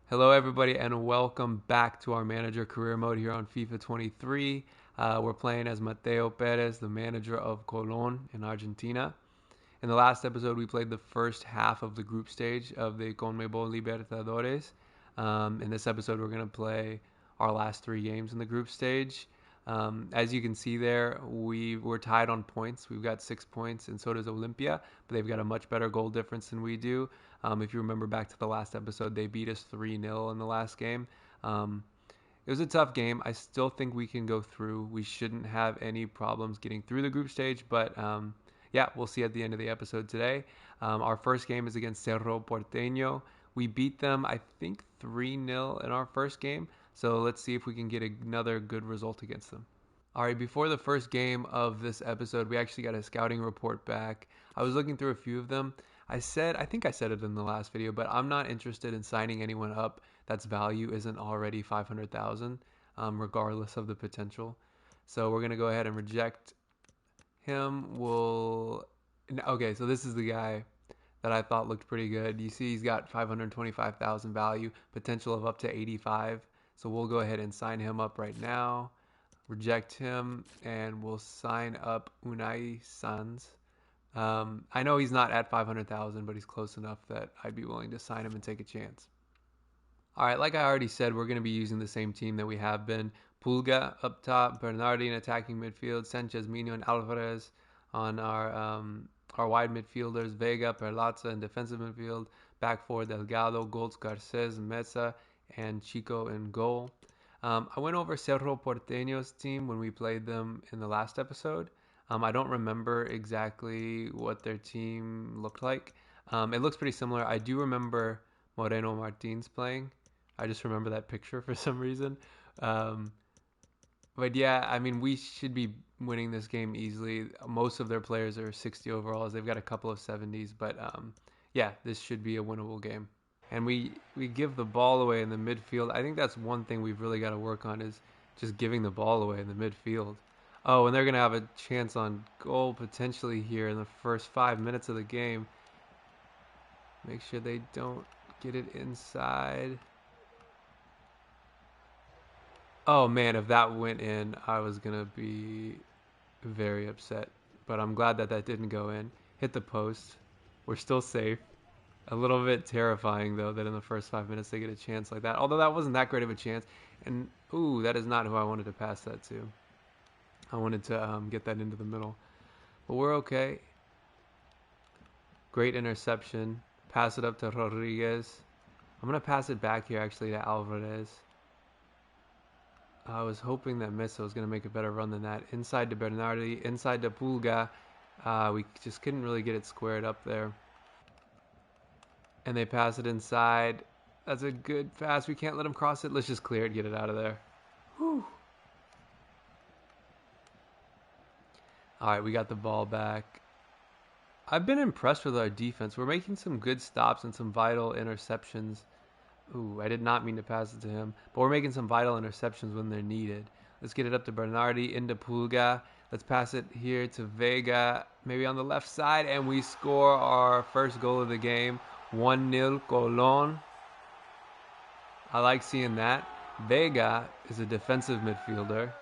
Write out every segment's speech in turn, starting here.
Hello, everybody, and welcome back to our manager career mode here on FIFA 23. We're playing as Mateo Perez, the manager of Colón in Argentina. In the last episode, we played the first half of the group stage of the Conmebol Libertadores. In this episode, we're going to play our last three games in the group stage. As you can see there, we're tied on points. We've got 6 points, and so does Olympia, but they've got a much better goal difference than we do. If you remember back to the last episode, they beat us 3-0 in the last game. It was a tough game. I still think we can go through. We shouldn't have any problems getting through the group stage, but yeah, we'll see at the end of the episode today. Our first game is against Cerro Porteño. We beat them, I think, 3-0 in our first game. So let's see if we can get another good result against them. All right, before the first game of this episode, we actually got a scouting report back. I was looking through a few of them. I think I said it in the last video, but I'm not interested in signing anyone up that's value isn't already 500,000, regardless of the potential. So we're gonna go ahead and reject him. Okay, so this is the guy that I thought looked pretty good. You see, he's got 525,000 value, potential of up to 85. So we'll go ahead and sign him up right now. Reject him, and we'll sign up Unai Sans. I know he's not at 500,000, but he's close enough that I'd be willing to sign him and take a chance. All right, like I already said, we're going to be using the same team that we have been. Pulga up top, Bernardi in attacking midfield, Sanchez, Mino, and Alvarez on our wide midfielders, Vega, Perlaza in defensive midfield, back four, Delgado, Golds, Garces, Mesa, and Chico in goal. I went over Cerro Porteño's team when we played them in the last episode. I don't remember exactly what their team looked like. It looks pretty similar. I do remember Moreno Martins playing. I just remember that picture for some reason. Um, but yeah, I mean, we should be winning this game easily. Most of their players are 60 overalls. They've got a couple of 70s, but yeah, this should be a winnable game. And we give the ball away in the midfield. I think that's one thing we've really got to work on is just giving the ball away in the midfield. Oh, and they're going to have a chance on goal potentially here in the first 5 minutes of the game. Make sure they don't get it inside. Oh man, if that went in, I was going to be very upset. But I'm glad that that didn't go in. Hit the post. We're still safe. A little bit terrifying, though, that in the first 5 minutes they get a chance like that. Although that wasn't that great of a chance. And, ooh, that is not who I wanted to pass that to. I wanted to get that into the middle. But we're okay. Great interception. Pass it up to Rodriguez. I'm going to pass it back here, actually, to Alvarez. I was hoping that Mesa was going to make a better run than that. Inside to Bernardi. Inside to Pulga. We just couldn't really get it squared up there. And they pass it inside. That's a good pass. We can't let him cross it. Let's just clear it, get it out of there. Whew. All right, we got the ball back. I've been impressed with our defense. We're making some good stops and some vital interceptions. Ooh, I did not mean to pass it to him. But we're making some vital interceptions when they're needed. Let's get it up to Bernardi, into Pulga. Let's pass it here to Vega, maybe on the left side, and we score our first goal of the game. 1-0 Colón. I like seeing that. Vega is a defensive midfielder.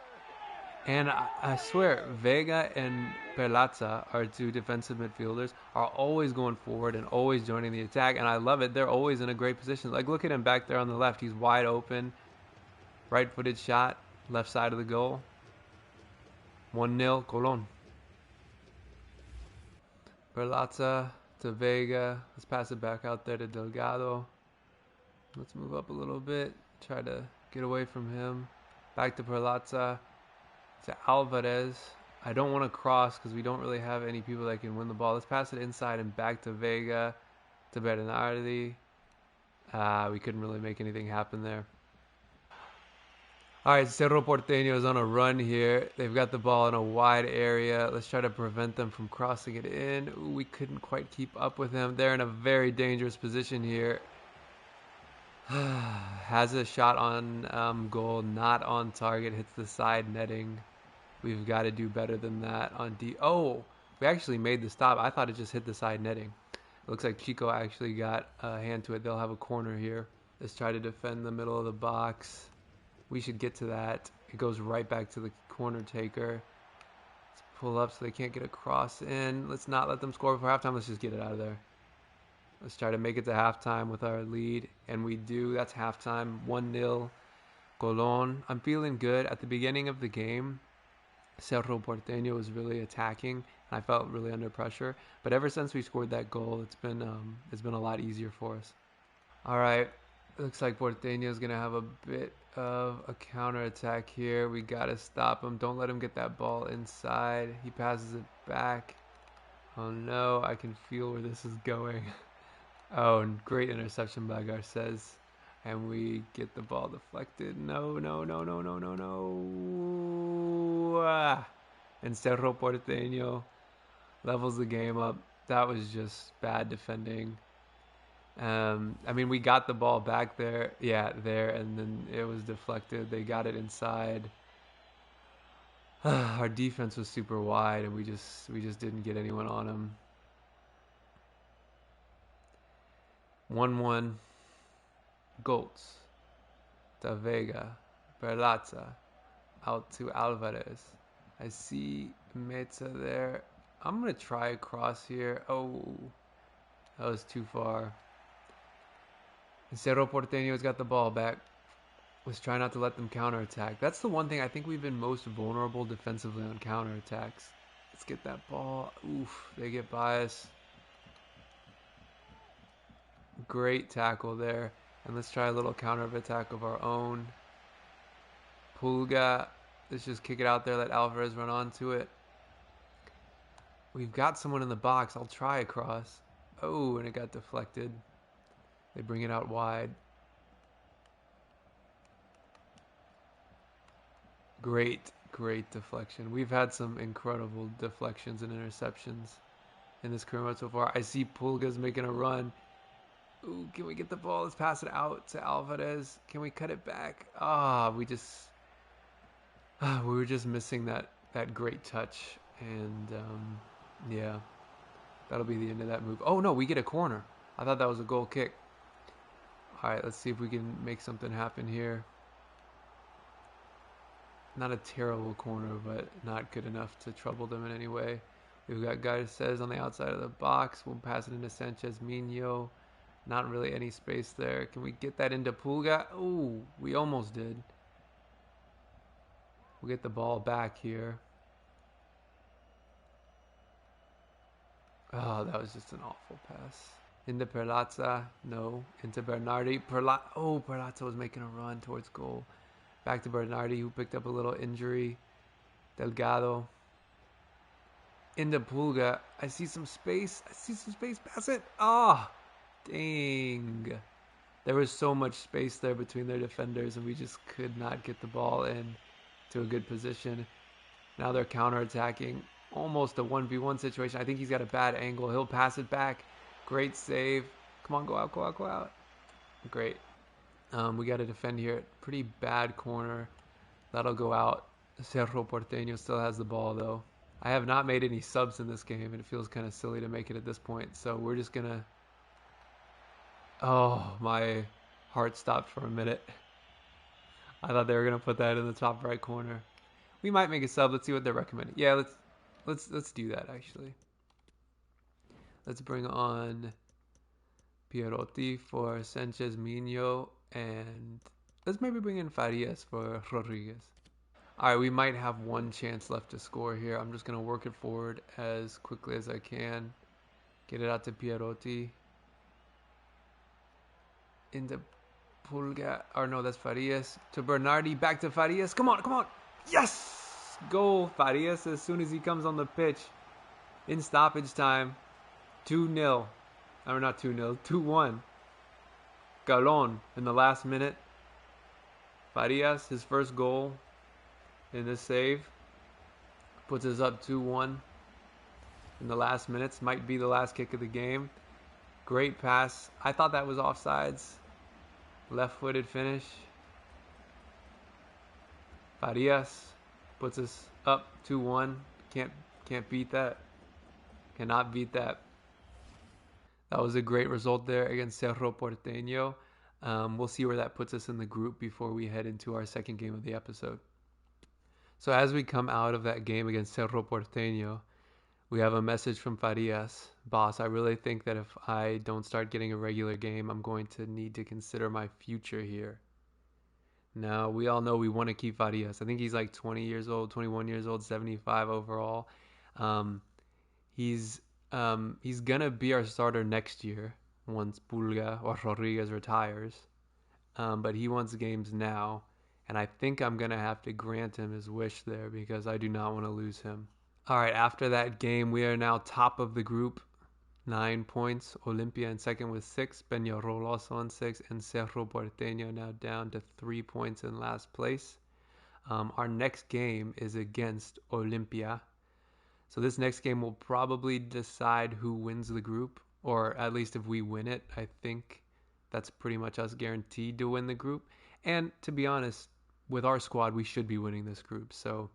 And I swear, Vega and Perlaza, our two defensive midfielders, are always going forward and always joining the attack. And I love it. They're always in a great position. Like, look at him back there on the left. He's wide open. Right-footed shot. Left side of the goal. 1-0 Colón. Perlaza to Vega. Let's pass it back out there to Delgado. Let's move up a little bit. Try to get away from him. Back to Perlaza. To Alvarez. I don't want to cross because we don't really have any people that can win the ball. Let's pass it inside and back to Vega. To Bernardi. We couldn't really make anything happen there. All right, Cerro Porteño is on a run here. They've got the ball in a wide area. Let's try to prevent them from crossing it in. Ooh, we couldn't quite keep up with them. They're in a very dangerous position here. Has a shot on goal, not on target. Hits the side netting. We've got to do better than that on D. Oh, we actually made the stop. I thought it just hit the side netting. It looks like Chico actually got a hand to it. They'll have a corner here. Let's try to defend the middle of the box. We should get to that. It goes right back to the corner taker. Let's pull up so they can't get a cross in. Let's not let them score before halftime. Let's just get it out of there. Let's try to make it to halftime with our lead. And we do. That's halftime. 1-0. Colón. I'm feeling good. At the beginning of the game, Cerro Porteño was really attacking. I felt really under pressure. But ever since we scored that goal, it's been a lot easier for us. All right. Looks like Porteño is going to have a bit of a counterattack here. We got to stop him. Don't let him get that ball inside. He passes it back. Oh no, I can feel where this is going. Oh, and great interception by Garces. And we get the ball deflected. No, no, no, no, no, no, no. And Cerro Porteño levels the game up. That was just bad defending. I mean, we got the ball back there. Yeah, there. And then it was deflected. They got it inside. Our defense was super wide, and we just didn't get anyone on them. 1-1. Goals. Da Vega. Perlaza. Out to Alvarez. I see Meza there. I'm going to try a cross here. Oh, that was too far. And Cerro Porteño's got the ball back. Let's try not to let them counterattack. That's the one thing I think we've been most vulnerable defensively on counterattacks. Let's get that ball. Oof, they get by us. Great tackle there. And let's try a little counter-attack of our own. Pulga. Let's just kick it out there. Let Alvarez run onto it. We've got someone in the box. I'll try a cross. Oh, and it got deflected. They bring it out wide. Great deflection. We've had some incredible deflections and interceptions in this career mode so far. I see Pulga's making a run. Ooh, can we get the ball? Let's pass it out to Alvarez. Can we cut it back? We were just missing that great touch. And yeah, that'll be the end of that move. Oh no, we get a corner. I thought that was a goal kick. All right, let's see if we can make something happen here. Not a terrible corner, but not good enough to trouble them in any way. We've got Garces on the outside of the box. We'll pass it into Sanchez Minho. Not really any space there. Can we get that into Pulga? Oh, we almost did. We'll get the ball back here. Oh, that was just an awful pass. Into Perlaza. No. Into Bernardi. Perlaza was making a run towards goal. Back to Bernardi, who picked up a little injury. Delgado. Into Pulga. I see some space. Pass it. Dang. There was so much space there between their defenders, and we just could not get the ball in to a good position. Now they're counterattacking. Almost a 1v1 situation. I think he's got a bad angle. He'll pass it back. Great save. Come on, go out. Great. We got to defend here. Pretty bad corner. That'll go out. Cerro Porteño still has the ball, though. I have not made any subs in this game, and it feels kind of silly to make it at this point. So we're just going to... Oh, my heart stopped for a minute. I thought they were going to put that in the top right corner. We might make a sub. Let's see what they're recommending. Yeah, let's do that, actually. Let's bring on Pierotti for Sanchez Minho, and let's maybe bring in Farias for Rodriguez. All right, we might have one chance left to score here. I'm just going to work it forward as quickly as I can. Get it out to Pierotti. Into Pulga. Or no, that's Farias. To Bernardi. Back to Farias. Come on. Yes! Goal. Farias as soon as he comes on the pitch. In stoppage time. 2-0. Or not 2-0. 2-1. Colón in the last minute. Farias, his first goal in this save. Puts us up 2-1 in the last minutes. Might be the last kick of the game. Great pass. I thought that was offsides. Left-footed finish. Farias puts us up 2-1. Can't beat that. Cannot beat that. That was a great result there against Cerro Porteño. We'll see where that puts us in the group before we head into our second game of the episode. So as we come out of that game against Cerro Porteño, we have a message from Farias. Boss, I really think that if I don't start getting a regular game, I'm going to need to consider my future here. Now, we all know we want to keep Farias. I think he's like 20 years old, 21 years old, 75 overall. Um, he's he's gonna be our starter next year once Pulga or Rodriguez retires. But he wants games now, and I think I'm gonna have to grant him his wish there because I do not want to lose him. All right, after that game, we are now top of the group, 9 points. Olimpia in second with 6. Peñarol also on 6. And Cerro Porteño now down to 3 points in last place. Our next game is against Olimpia. So this next game will probably decide who wins the group, or at least if we win it. I think that's pretty much us guaranteed to win the group. And to be honest, with our squad, we should be winning this group. So,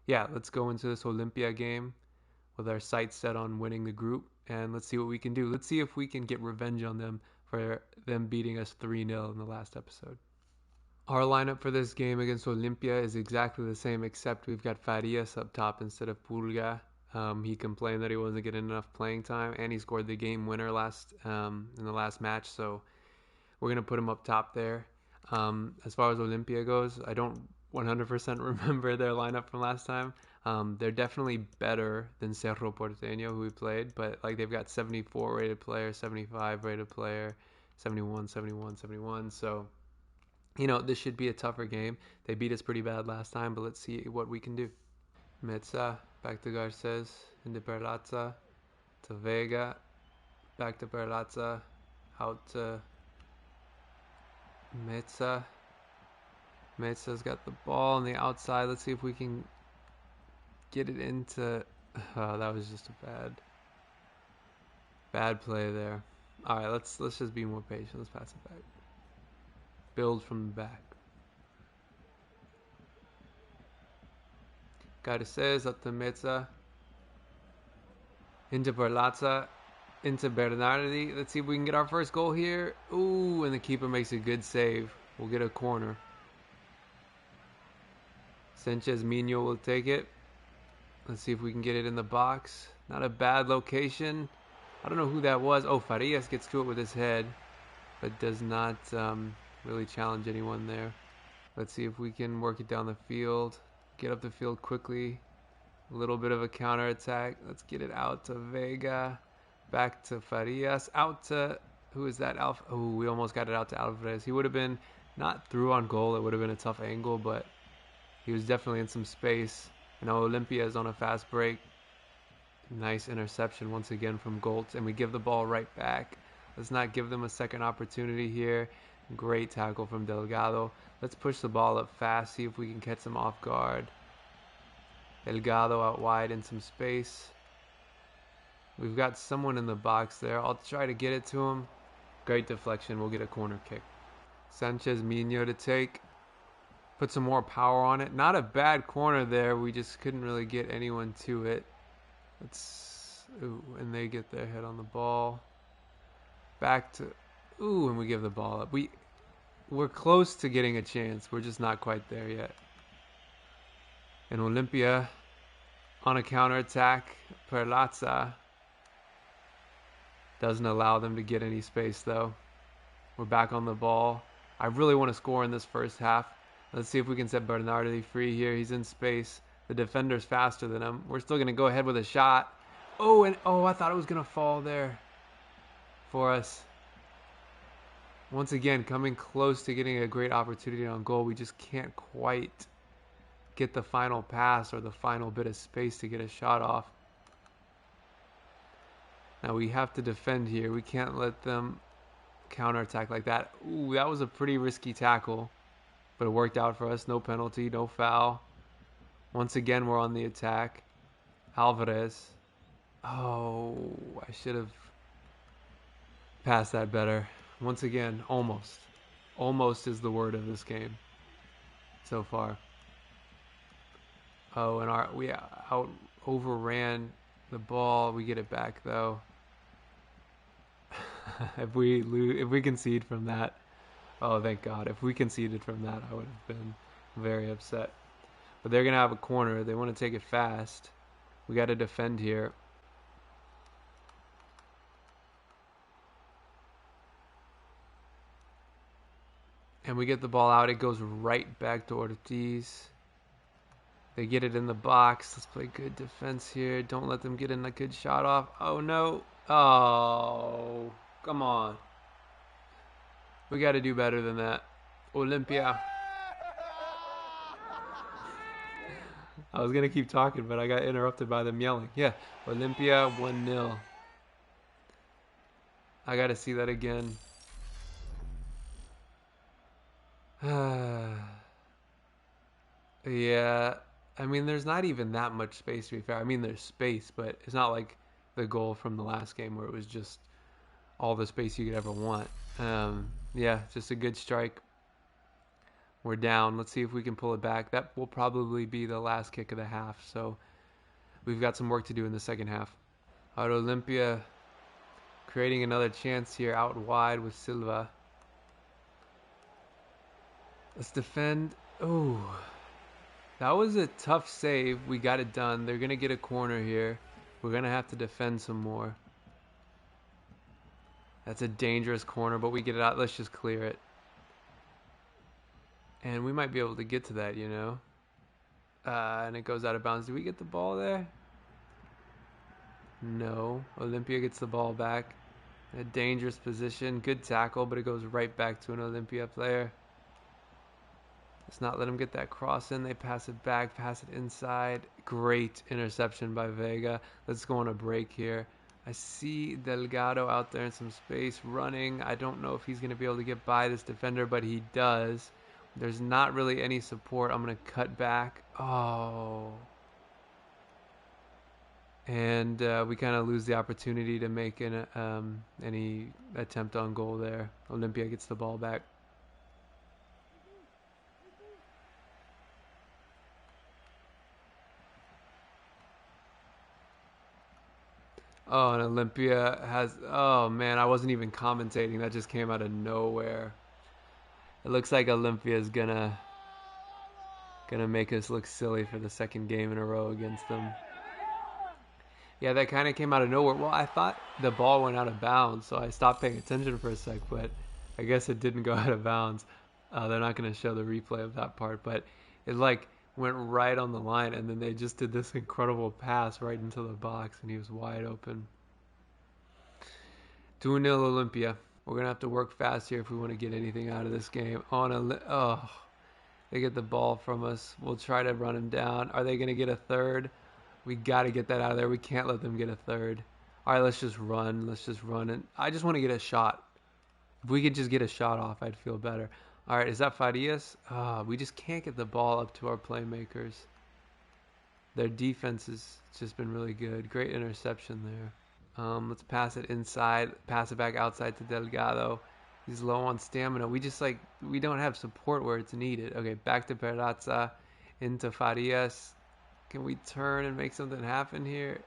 yeah, let's go into this Olimpia game with our sights set on winning the group, and let's see what we can do. Let's see if we can get revenge on them for them beating us 3-0 in the last episode. Our lineup for this game against Olimpia is exactly the same, except we've got Farias up top instead of Pulga. He complained that he wasn't getting enough playing time, and he scored the game winner in the last match, so we're going to put him up top there. As far as Olimpia goes, I don't 100% remember their lineup from last time. They're definitely better than Cerro Porteño, who we played, but like they've got 74 rated player, 75 rated player, 71, 71, 71. So, this should be a tougher game. They beat us pretty bad last time, but let's see what we can do. Meza, back to Garces, into Perlaza, to Vega, back to Perlaza, out to Meza. Meza's got the ball on the outside. Let's see if we can get it into... Oh, that was just a bad play there. All right, let's just be more patient. Let's pass it back. Build from the back. Garces up to Meza. Into Perlaza. Into Bernardi. Let's see if we can get our first goal here. Ooh, and the keeper makes a good save. We'll get a corner. Sanchez Mino will take it. Let's see if we can get it in the box. Not a bad location. I don't know who that was. Oh, Farias gets to it with his head, but does not really challenge anyone there. Let's see if we can work it down the field. Get up the field quickly. A little bit of a counter attack. Let's get it out to Vega. Back to Farias. Out to... Who is that? Oh, we almost got it out to Alvarez. He would have been not through on goal. It would have been a tough angle, but he was definitely in some space. And Olimpia is on a fast break. Nice interception once again from Goltz. And we give the ball right back. Let's not give them a second opportunity here. Great tackle from Delgado. Let's push the ball up fast. See if we can catch them off guard. Delgado out wide in some space. We've got someone in the box there. I'll try to get it to him. Great deflection. We'll get a corner kick. Sanchez Mino to take. Put some more power on it. Not a bad corner there. We just couldn't really get anyone to it. And they get their head on the ball. Back to... Ooh, and we give the ball up. We're close to getting a chance. We're just not quite there yet. And Olimpia on a counterattack. Perlaza doesn't allow them to get any space, though. We're back on the ball. I really want to score in this first half. Let's see if we can set Bernardi free here. He's in space. The defender's faster than him. We're still going to go ahead with a shot. I thought it was going to fall there for us. Once again, coming close to getting a great opportunity on goal. We just can't quite get the final pass or the final bit of space to get a shot off. Now we have to defend here. We can't let them counterattack like that. Ooh, that was a pretty risky tackle. But it worked out for us. No penalty, no foul. Once again, we're on the attack. Alvarez. Oh, I should have passed that better. Once again, almost. Almost is the word of this game so far. Oh, and we overran the ball. We get it back, though. If we concede from that, oh thank God. If we conceded from that, I would have been very upset. But they're gonna have a corner. They want to take it fast. We got to defend here. And we get the ball out. It goes right back to Ortiz. They get it in the box. Let's play good defense here. Don't let them get in a good shot off. Oh, no. Oh, come on. We got to do better than that. Olympia. I was going to keep talking, but I got interrupted by them yelling. Yeah, Olympia 1-0. I got to see that again. Yeah, I mean, there's not even that much space to be fair. I mean, there's space, but it's not like the goal from the last game where it was just all the space you could ever want. Yeah, just a good strike. We're down. Let's see if we can pull it back. That will probably be the last kick of the half, so we've got some work to do in the second half. Out Olympia creating another chance here out wide with Silva. Let's defend. Oh, that was a tough save. We got it done. They're going to get a corner here. We're going to have to defend some more. That's a dangerous corner, but we get it out. Let's just clear it. And we might be able to get to that, you know. And it goes out of bounds. Do we get the ball there? No. Olympia gets the ball back. In a dangerous position. Good tackle, but it goes right back to an Olympia player. Let's not let them get that cross in. They pass it back, pass it inside. Great interception by Vega. Let's go on a break here. I see Delgado out there in some space running. I don't know if he's going to be able to get by this defender, but he does. There's not really any support. I'm going to cut back. Oh. And we kind of lose the opportunity to make any attempt on goal there. Olympia gets the ball back. Oh, and Olympia has... Oh, man, I wasn't even commentating. That just came out of nowhere. It looks like Olympia's gonna make us look silly for the second game in a row against them. Yeah, that kind of came out of nowhere. Well, I thought the ball went out of bounds, so I stopped paying attention for a sec, but I guess it didn't go out of bounds. They're not going to show the replay of that part, but it like went right on the line, and then they just did this incredible pass right into the box, and he was wide open. 2-0 Olympia. We're going to have to work fast here if we want to get anything out of this game. Oh, they get the ball from us. We'll try to run him down. Are they going to get a third? We got to get that out of there. We can't let them get a third. All right, let's just run. Let's just run. And I just want to get a shot. If we could just get a shot off, I'd feel better. All right, is that Farias? We just can't get the ball up to our playmakers. Their defense has just been really good. Great interception there. Let's pass it inside. Pass it back outside to Delgado. He's low on stamina. We don't have support where it's needed. Okay, back to Perazza. Into Farias. Can we turn and make something happen here?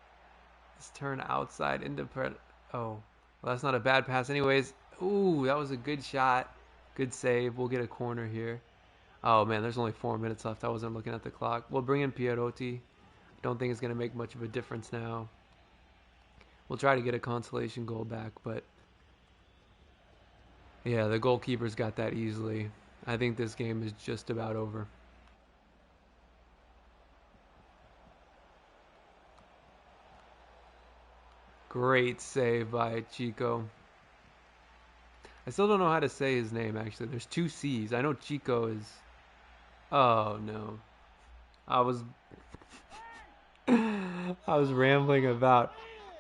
Let's turn outside into Oh, well, that's not a bad pass anyways. Ooh, that was a good shot. Good save. We'll get a corner here. Oh, man, there's only 4 minutes left. I wasn't looking at the clock. We'll bring in Pierotti. Don't think it's going to make much of a difference now. We'll try to get a consolation goal back, but... Yeah, the goalkeeper's got that easily. I think this game is just about over. Great save by Chico. I still don't know how to say his name, actually. There's 2 C's. I know Chico is... Oh, no. I was rambling about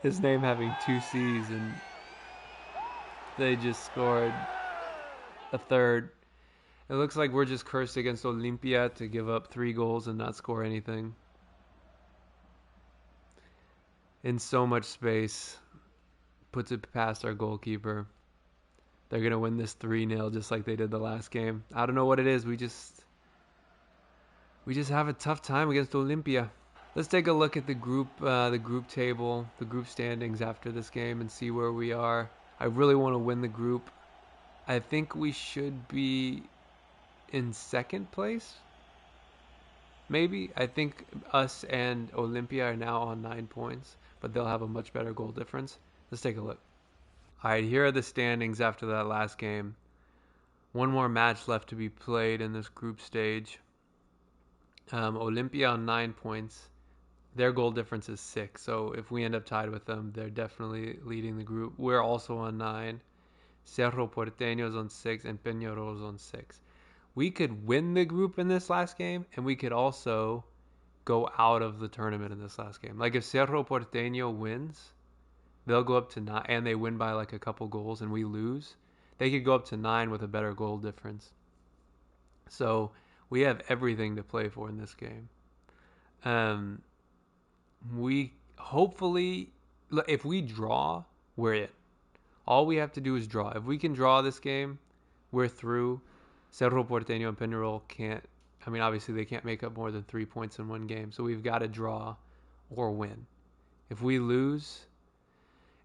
his name having 2 C's, and they just scored a third. It looks like we're just cursed against Olympia to give up 3 goals and not score anything. In so much space. Puts it past our goalkeeper. They're going to win this 3-0 just like they did the last game. I don't know what it is. We just have a tough time against Olympia. Let's take a look at the group table, the group standings after this game and see where we are. I really want to win the group. I think we should be in second place. Maybe. I think us and Olympia are now on 9 points, but they'll have a much better goal difference. Let's take a look. All right, here are the standings after that last game. One more match left to be played in this group stage. Olympia on 9 points. Their goal difference is 6. So if we end up tied with them, they're definitely leading the group. We're also on 9. Cerro Porteño's on 6 and Peñarol's on 6. We could win the group in this last game, and we could also go out of the tournament in this last game. Like if Cerro Porteño wins, they'll go up to 9, and they win by like a couple goals, and we lose. They could go up to 9 with a better goal difference. So we have everything to play for in this game. Um, we hopefully, if we draw, we're in. All we have to do is draw. If we can draw this game, we're through. Cerro Porteño and Peñarol can't. I mean, obviously they can't make up more than 3 points in one game, so we've got to draw or win. If we lose,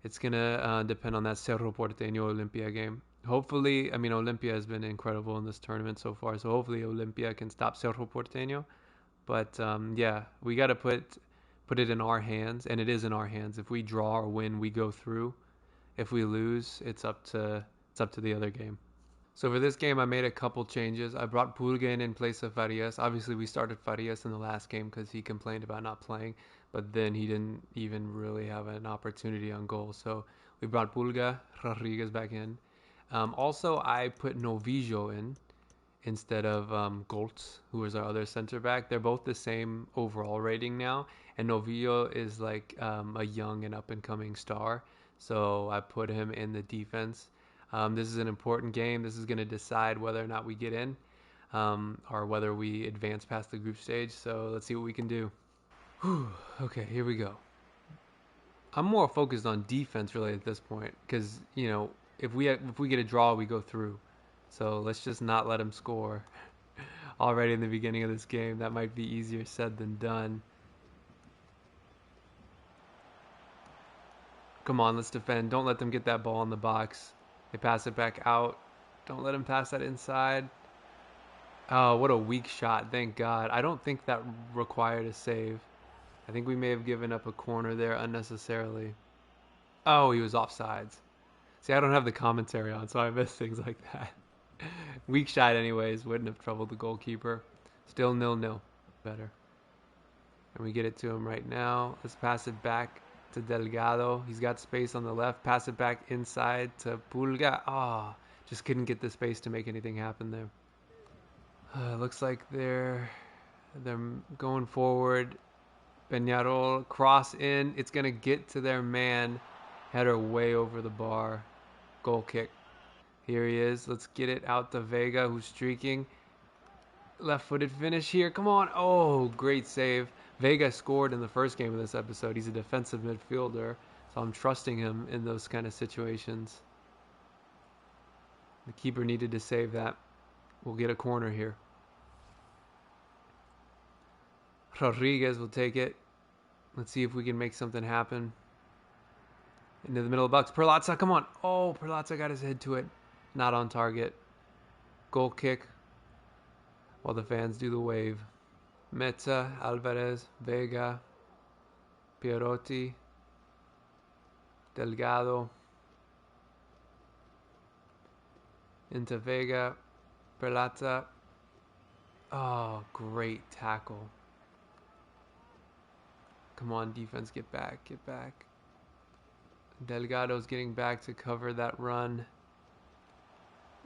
it's gonna depend on that Cerro Porteño Olympia game. Hopefully, I mean Olympia has been incredible in this tournament so far, so hopefully Olympia can stop Cerro Porteño. But yeah, we got to put it in our hands, and it is in our hands. If we draw or win, we go through. If we lose, it's up to the other game. So for this game, I made a couple changes. I brought Pulga in place of Farias. Obviously, we started Farias in the last game because he complained about not playing, but then he didn't even really have an opportunity on goal. So we brought Pulga, Rodriguez back in. Also, I put Novillo in instead of Goltz, who was our other center back. They're both the same overall rating now, and Novillo is like a young and up and coming star. So I put him in the defense. This is an important game. This is going to decide whether or not we get in or whether we advance past the group stage. So let's see what we can do. Whew. Okay, here we go. I'm more focused on defense really at this point because if we get a draw, we go through. So let's just not let them score already in the beginning of this game. That might be easier said than done. Come on, let's defend. Don't let them get that ball in the box. They pass it back out. Don't let them pass that inside. Oh, what a weak shot. Thank God. I don't think that required a save. I think we may have given up a corner there unnecessarily. Oh, he was offsides. See, I don't have the commentary on, so I miss things like that. Weak shot anyways. Wouldn't have troubled the goalkeeper. Still 0-0. Better. And we get it to him right now. Let's pass it back to Delgado. He's got space on the left. Pass it back inside to Pulga. Ah, just couldn't get the space to make anything happen there. Looks like they're going forward. Peñarol cross in. It's gonna get to their man. Header way over the bar. Goal kick. Here he is. Let's get it out to Vega, who's streaking. Left-footed finish here. Come on. Oh, great save. Vega scored in the first game of this episode. He's a defensive midfielder, so I'm trusting him in those kind of situations. The keeper needed to save that. We'll get a corner here. Rodriguez will take it. Let's see if we can make something happen. Into the middle of the box. Perlaza, come on. Oh, Perlaza got his head to it. Not on target. Goal kick. While the fans do the wave. Meta, Alvarez, Vega, Pierotti, Delgado, into Vega, Perlaza. Oh, great tackle. Come on, defense, get back, get back. Delgado's getting back to cover that run.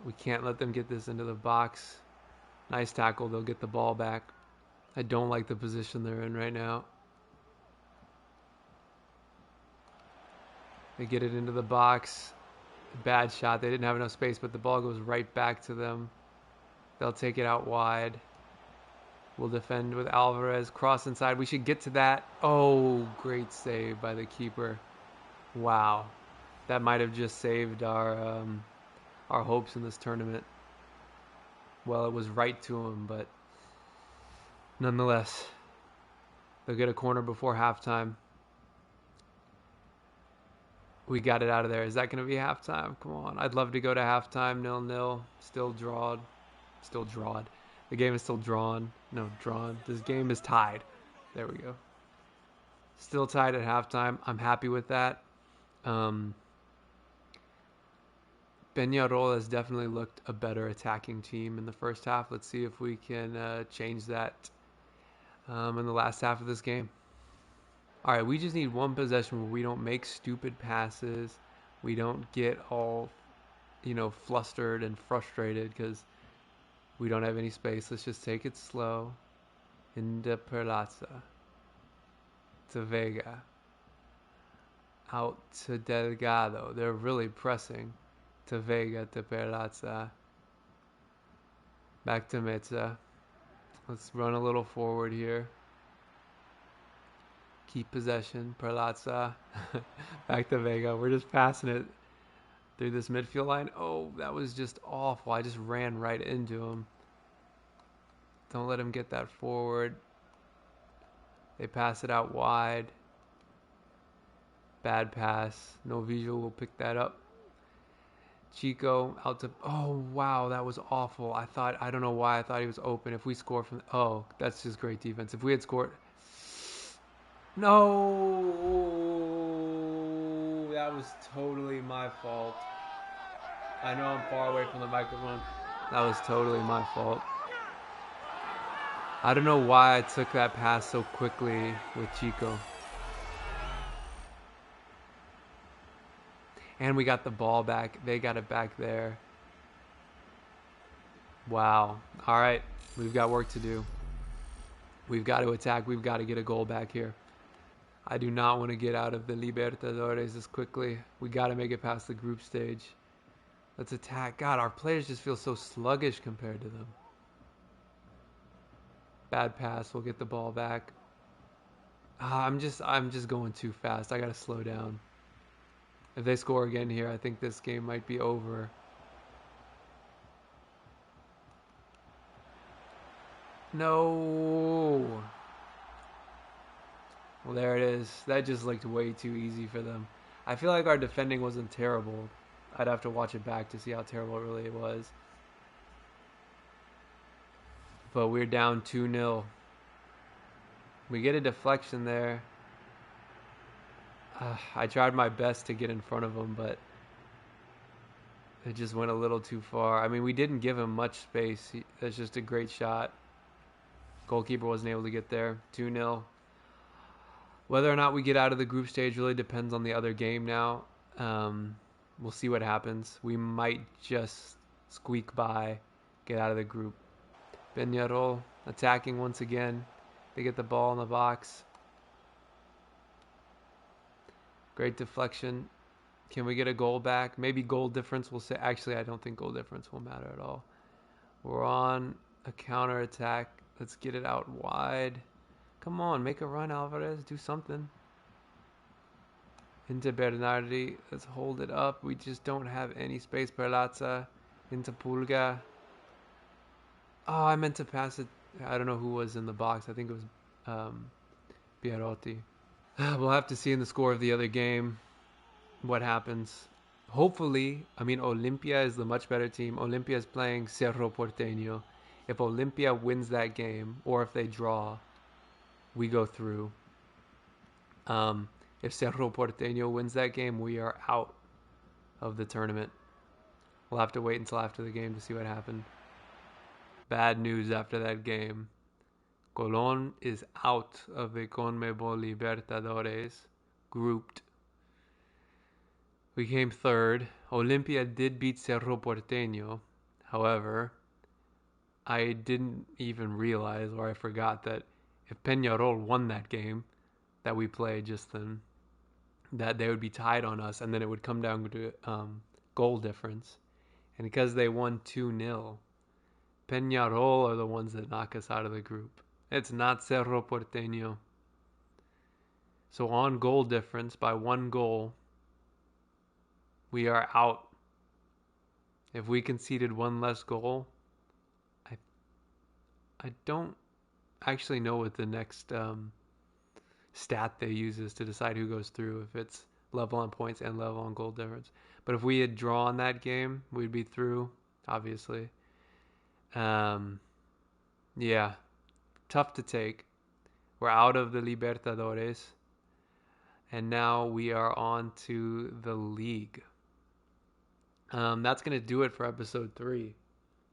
We can't let them get this into the box. Nice tackle, they'll get the ball back. I don't like the position they're in right now. They get it into the box. Bad shot. They didn't have enough space, but the ball goes right back to them. They'll take it out wide. We'll defend with Alvarez. Cross inside. We should get to that. Oh, great save by the keeper. Wow. That might have just saved our hopes in this tournament. Well, it was right to him, but nonetheless, they'll get a corner before halftime. We got it out of there. Is that going to be halftime? Come on. I'd love to go to halftime. 0-0. Still drawed. Still drawed. The game is still drawn. No, drawn. This game is tied. There we go. Still tied at halftime. I'm happy with that. Peñarol has definitely looked a better attacking team in the first half. Let's see if we can change that in the last half of this game. All right, we just need one possession where we don't make stupid passes. We don't get all, flustered and frustrated because we don't have any space. Let's just take it slow. Into Perlaza. To Vega. Out to Delgado. They're really pressing. To Vega, to Perlaza. Back to Meza. Let's run a little forward here. Keep possession. Perlaza. Back to Vega. We're just passing it through this midfield line. Oh, that was just awful. I just ran right into him. Don't let him get that forward. They pass it out wide. Bad pass. No visual will pick that up. Chico out to... Oh, wow. That was awful. I don't know why I thought he was open. If we score from... Oh, that's just great defense. If we had scored... No! That was totally my fault. I know I'm far away from the microphone. That was totally my fault. I don't know why I took that pass so quickly with Chico. And we got the ball back. They got it back there. Wow. All right. We've got work to do. We've got to attack. We've got to get a goal back here. I do not want to get out of the Libertadores this quickly. We got to make it past the group stage. Let's attack. God, our players just feel so sluggish compared to them. Bad pass. We'll get the ball back. I'm just going too fast. I got to slow down. If they score again here, I think this game might be over. No. Well, there it is. That just looked way too easy for them. I feel like our defending wasn't terrible. I'd have to watch it back to see how terrible it really was. But we're down 2-0. We get a deflection there. I tried my best to get in front of him, but it just went a little too far. I mean, we didn't give him much space. That's just a great shot. Goalkeeper wasn't able to get there. 2-0. Whether or not we get out of the group stage really depends on the other game now. We'll see what happens. We might just squeak by, get out of the group. Peñarol attacking once again. They get the ball in the box. Great deflection. Can we get a goal back? Maybe goal difference will say. Actually, I don't think goal difference will matter at all. We're on a counter attack. Let's get it out wide. Come on, make a run, Alvarez. Do something. Into Bernardi. Let's hold it up. We just don't have any space. Perlaza. Into Pulga. Oh, I meant to pass it. I don't know who was in the box. I think it was Pierotti. We'll have to see in the score of the other game what happens. Hopefully, Olimpia is the much better team. Olimpia is playing Cerro Porteño. If Olimpia wins that game, or if they draw, we go through. If Cerro Porteño wins that game, we are out of the tournament. We'll have to wait until after the game to see what happened. Bad news after that game. Colón is out of the CONMEBOL Libertadores, grouped. We came third. Olimpia did beat Cerro Porteño. However, I didn't even realize, or I forgot, that if Peñarol won that game that we played just then, that they would be tied on us, and then it would come down to goal difference. And because they won 2-0, Peñarol are the ones that knock us out of the group. It's not Cerro Porteño. So on goal difference, by 1 goal, we are out. If we conceded 1 less goal, I don't actually know what the next stat they use is to decide who goes through. If it's level on points and level on goal difference. But if we had drawn that game, we'd be through, obviously. Yeah, tough to take. We're out of the Libertadores, and now we are on to the league. That's going to do it for episode 3.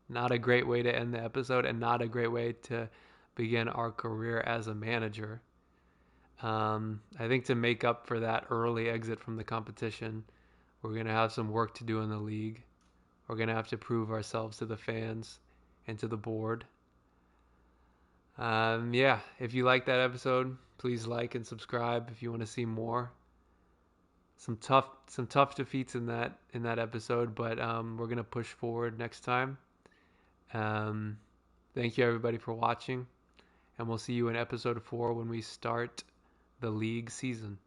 Not a great way to end the episode, and not a great way to begin our career as a manager. I think to make up for that early exit from the competition, we're going to have some work to do in the league. We're going to have to prove ourselves to the fans and to the board. Yeah, if you like that episode, please like and subscribe if you want to see more. Some tough defeats in that episode, but we're gonna push forward next time. Thank you everybody for watching, and we'll see you in episode 4 when we start the league season.